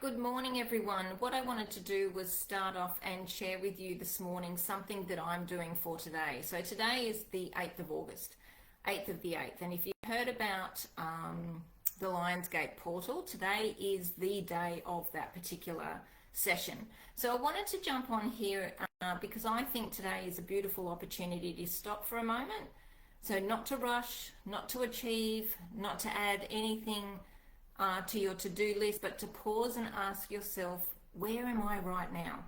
good morning everyone. What I wanted to do was start off and share with you this morning something that I'm doing for today. So today is the 8th of August, 8th of the 8th. And if you heard about the Lionsgate portal, today is the day of that particular session. So I wanted to jump on here because I think today is a beautiful opportunity to stop for a moment. So not to rush, not to achieve, not to add anything to your to-do list, but to pause and ask yourself, where am I right now?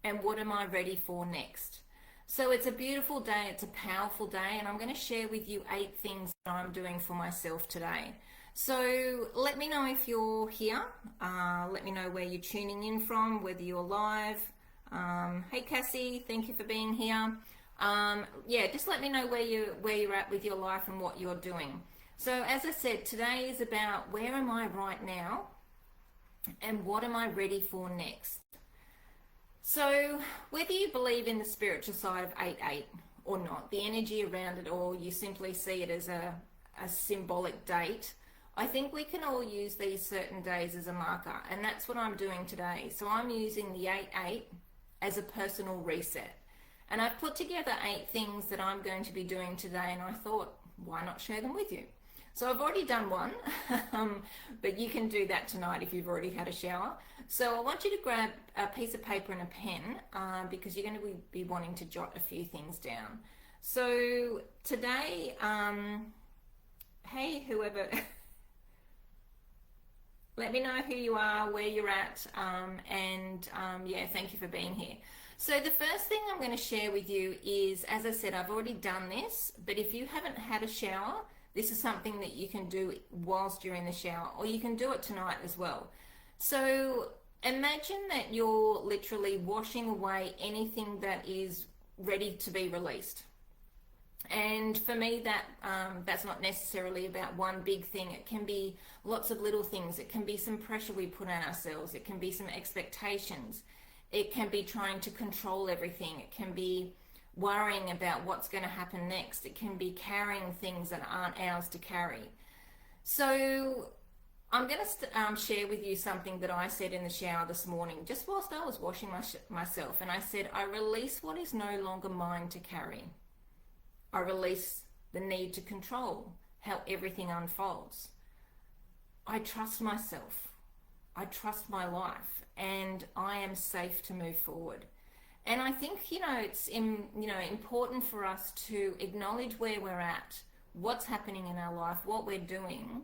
And what am I ready for next? So it's a beautiful day, it's a powerful day, and I'm going to share with you 8 things that I'm doing for myself today. So let me know if you're here. Let me know where you're tuning in from, whether you're live. Hey Cassie, thank you for being here. Yeah, just let me know where you're at with your life and what you're doing. So as I said, today is about where am I right now and what am I ready for next. So whether you believe in the spiritual side of 8-8 or not, the energy around it, or you simply see it as a symbolic date, I think we can all use these certain days as a marker, and that's what I'm doing today. So I'm using the 8-8 as a personal reset. And I've put together 8 things that I'm going to be doing today, and I thought, why not share them with you? So I've already done one, but you can do that tonight if you've already had a shower. So I want you to grab a piece of paper and a pen because you're going to be wanting to jot a few things down. So today, hey, whoever, let me know who you are, where you're at, and yeah, thank you for being here. So the first thing I'm going to share with you is, as I said, I've already done this, but if you haven't had a shower, this is something that you can do whilst you're in the shower, or you can do it tonight as well. So imagine that you're literally washing away anything that is ready to be released. And for me, that's not necessarily about one big thing. It can be lots of little things. It can be some pressure we put on ourselves. It can be some expectations. It can be trying to control everything. It can be worrying about what's going to happen next. It can be carrying things that aren't ours to carry. So I'm going to share with you something that I said in the shower this morning, just whilst I was washing myself. And I said, I release what is no longer mine to carry. I release the need to control how everything unfolds. I trust myself. I trust my life, and I am safe to move forward. And I think, it's important for us to acknowledge where we're at, what's happening in our life, what we're doing,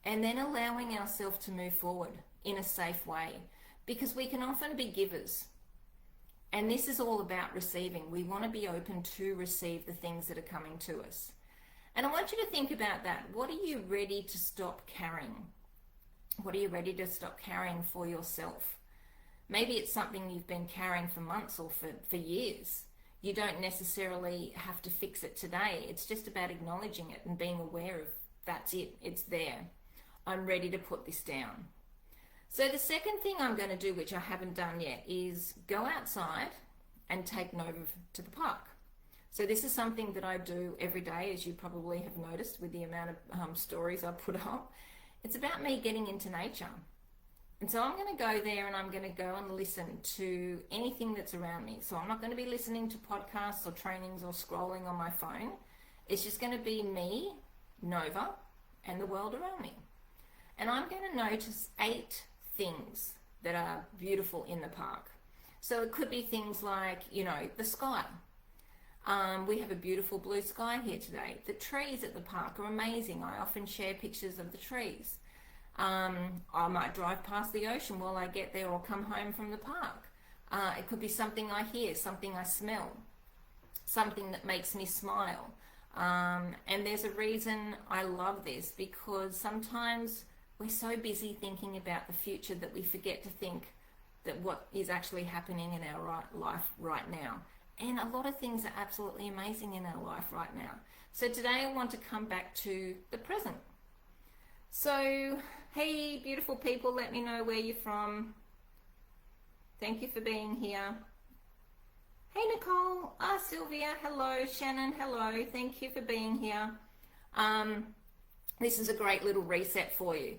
and then allowing ourselves to move forward in a safe way, because we can often be givers. And this is all about receiving. We want to be open to receive the things that are coming to us. And I want you to think about that. What are you ready to stop carrying? What are you ready to stop carrying for yourself? Maybe it's something you've been carrying for months or for years. You don't necessarily have to fix it today. It's just about acknowledging it and being aware of that's it. It's there. I'm ready to put this down. So the second thing I'm going to do, which I haven't done yet, is go outside and take Nova to the park. So this is something that I do every day, as you probably have noticed with the amount of stories I put up. It's about me getting into nature. And so I'm going to go there and I'm going to go and listen to anything that's around me. So I'm not going to be listening to podcasts or trainings or scrolling on my phone. It's just going to be me, Nova, and the world around me. And I'm going to notice 8 things that are beautiful in the park. So it could be things like, the sky. We have a beautiful blue sky here today. The trees at the park are amazing. I often share pictures of the trees. I might drive past the ocean while I get there or come home from the park. It could be something I hear, something I smell, something that makes me smile. And there's a reason I love this, because sometimes we're so busy thinking about the future that we forget to think that what is actually happening in our life right now. And a lot of things are absolutely amazing in our life right now. So today I want to come back to the present. So, hey, beautiful people, let me know where you're from. Thank you for being here. Hey, Nicole. Sylvia, hello. Shannon, hello. Thank you for being here. This is a great little reset for you.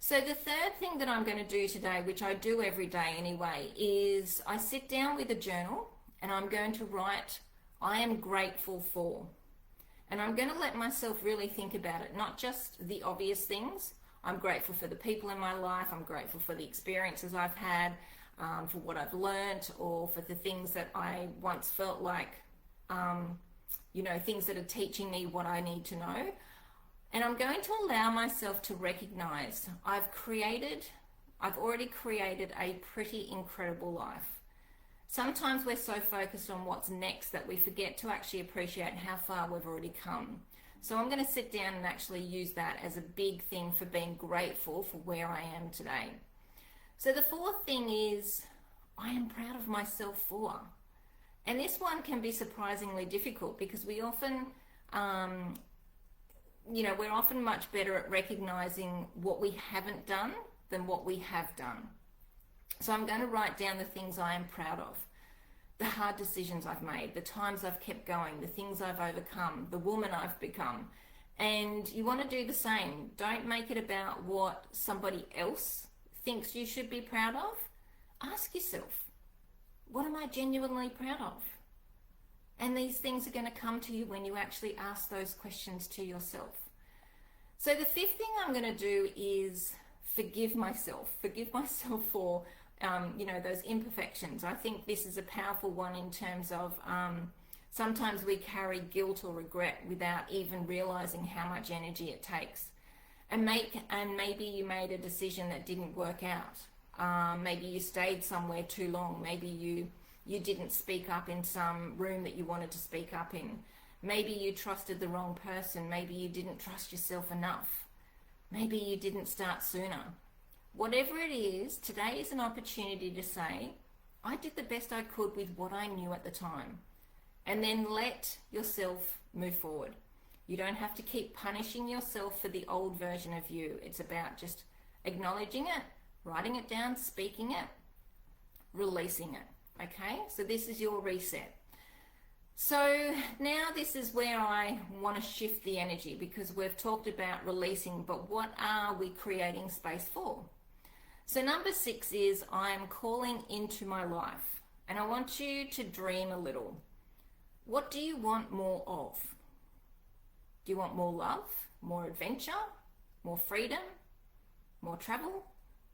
So the third thing that I'm going to do today, which I do every day anyway, is I sit down with a journal and I'm going to write, I am grateful for. And I'm going to let myself really think about it, not just the obvious things. I'm grateful for the people in my life. I'm grateful for the experiences I've had, for what I've learned, or for the things that I once felt like, things that are teaching me what I need to know. And I'm going to allow myself to recognize I've already created a pretty incredible life. Sometimes we're so focused on what's next that we forget to actually appreciate how far we've already come. So I'm going to sit down and actually use that as a big thing for being grateful for where I am today. So the fourth thing is I am proud of myself for. And this one can be surprisingly difficult because we often, we're often much better at recognizing what we haven't done than what we have done. So I'm going to write down the things I am proud of, the hard decisions I've made, the times I've kept going, the things I've overcome, the woman I've become. And you want to do the same. Don't make it about what somebody else thinks you should be proud of. Ask yourself, what am I genuinely proud of? And these things are going to come to you when you actually ask those questions to yourself. So the fifth thing I'm going to do is forgive myself for those imperfections. I think this is a powerful one in terms of sometimes we carry guilt or regret without even realizing how much energy it takes. And maybe you made a decision that didn't work out. Maybe you stayed somewhere too long. Maybe you didn't speak up in some room that you wanted to speak up in. Maybe you trusted the wrong person. Maybe you didn't trust yourself enough. Maybe you didn't start sooner. Whatever it is, today is an opportunity to say, I did the best I could with what I knew at the time. And then let yourself move forward. You don't have to keep punishing yourself for the old version of you. It's about just acknowledging it, writing it down, speaking it, releasing it. Okay? So this is your reset. So now this is where I want to shift the energy, because we've talked about releasing, but what are we creating space for? So number 6 is I am calling into my life, and I want you to dream a little. What do you want more of? Do you want more love, more adventure, more freedom, more travel,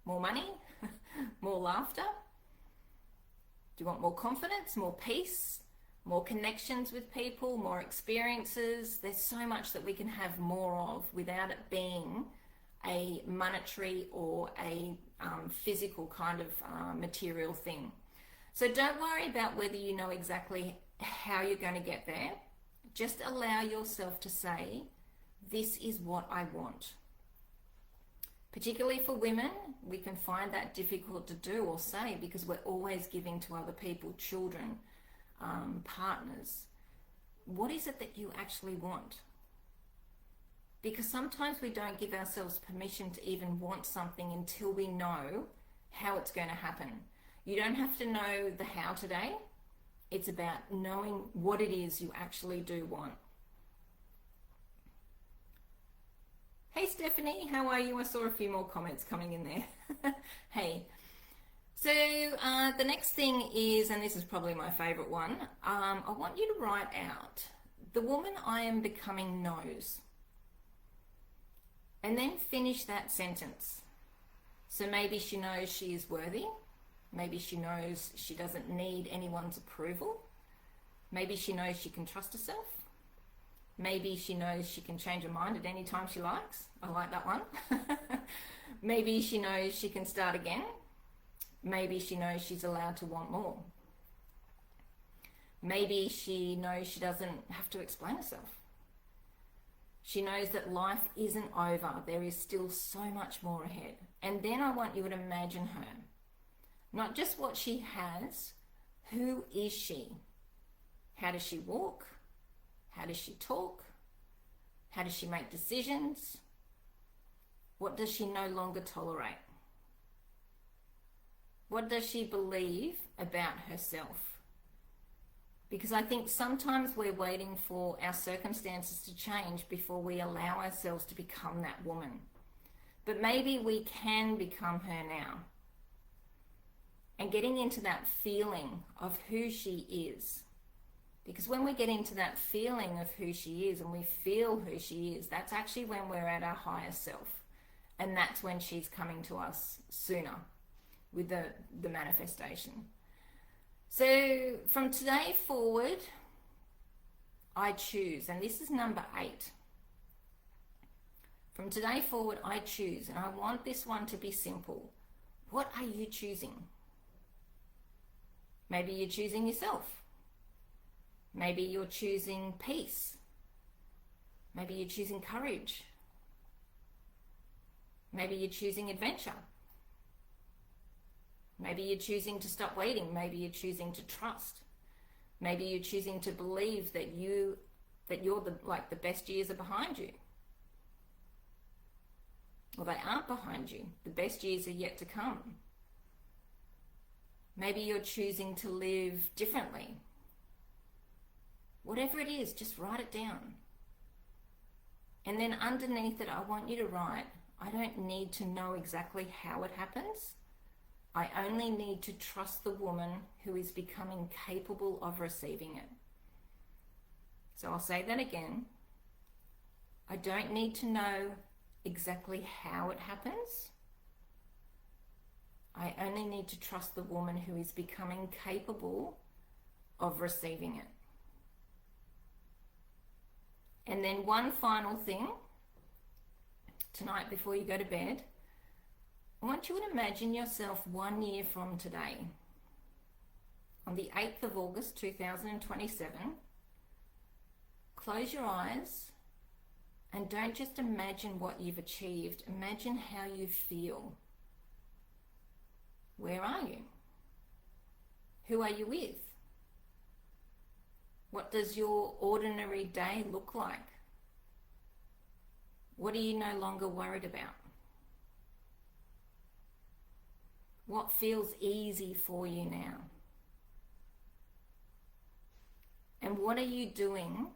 more money, more laughter? Do you want more confidence, more peace, more connections with people, more experiences? There's so much that we can have more of without it being a monetary or a physical kind of material thing. So don't worry about whether you know exactly how you're going to get there. Just allow yourself to say, this is what I want. Particularly for women, we can find that difficult to do or say because we're always giving to other people, children, partners. What is it that you actually want? Because sometimes we don't give ourselves permission to even want something until we know how it's going to happen. You don't have to know the how today. It's about knowing what it is you actually do want. Hey Stephanie, how are you? I saw a few more comments coming in there. Hey. So the next thing is, and this is probably my favorite one, I want you to write out, the woman I am becoming knows. And then finish that sentence. So maybe she knows she is worthy. Maybe she knows she doesn't need anyone's approval. Maybe she knows she can trust herself. Maybe she knows she can change her mind at any time she likes. I like that one. Maybe she knows she can start again. Maybe she knows she's allowed to want more. Maybe she knows she doesn't have to explain herself. She knows that life isn't over. There is still so much more ahead. And then I want you to imagine her. Not just what she has, who is she? How does she walk? How does she talk? How does she make decisions? What does she no longer tolerate? What does she believe about herself? Because I think sometimes we're waiting for our circumstances to change before we allow ourselves to become that woman. but maybe we can become her now. And getting into that feeling of who she is. Because when we get into that feeling of who she is and we feel who she is, that's actually when we're at our higher self. And that's when she's coming to us sooner with the manifestation. So from today forward, I choose, and this is number 8. From today forward, I choose, and I want this one to be simple. What are you choosing? Maybe you're choosing yourself. Maybe you're choosing peace. Maybe you're choosing courage. Maybe you're choosing adventure. Maybe you're choosing to stop waiting. Maybe you're choosing to trust. Maybe you're choosing to believe that you're the best years are behind you. Well, they aren't behind you. The best years are yet to come. Maybe you're choosing to live differently. Whatever it is, just write it down. And then underneath it, I want you to write, I don't need to know exactly how it happens. I only need to trust the woman who is becoming capable of receiving it. So I'll say that again. I don't need to know exactly how it happens. I only need to trust the woman who is becoming capable of receiving it. And then one final thing, tonight before you go to bed, I want you to imagine yourself 1 year from today. On the 8th of August 2027, close your eyes and don't just imagine what you've achieved, imagine how you feel. Where are you? Who are you with? What does your ordinary day look like? What are you no longer worried about? What feels easy for you now? And what are you doing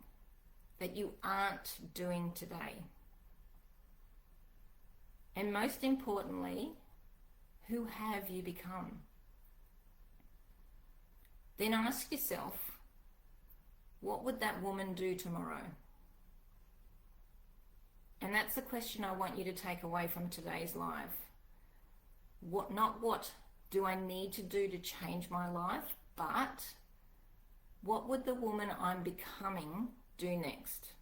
that you aren't doing today? And most importantly, who have you become? Then ask yourself, what would that woman do tomorrow? And that's the question I want you to take away from today's live. Not what do I need to do to change my life, but what would the woman I'm becoming do next?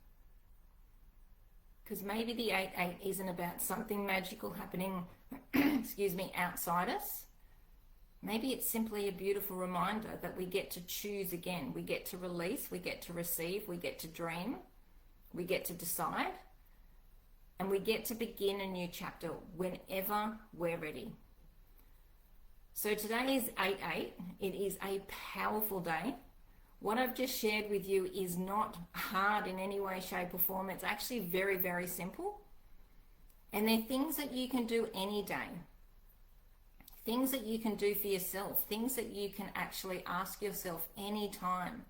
Because maybe the 8-8 isn't about something magical happening excuse me, outside us. Maybe it's simply a beautiful reminder that we get to choose again. We get to release, we get to receive, we get to dream, we get to decide, and we get to begin a new chapter whenever we're ready. So today is 8-8. It is a powerful day. What I've just shared with you is not hard in any way, shape or form. It's actually very, very simple. And they're things that you can do any day. Things that you can do for yourself. Things that you can actually ask yourself anytime.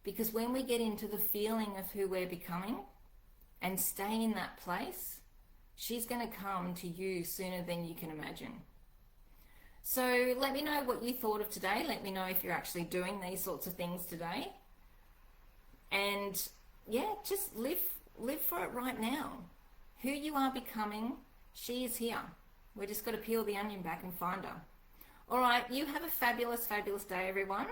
Because when we get into the feeling of who we're becoming and stay in that place, she's going to come to you sooner than you can imagine. So let me know what you thought of today. Let me know if you're actually doing these sorts of things today. And yeah, just live for it right now. Who you are becoming, she is here. We're just got to peel the onion back and find her. All right, you have a fabulous, fabulous day, everyone.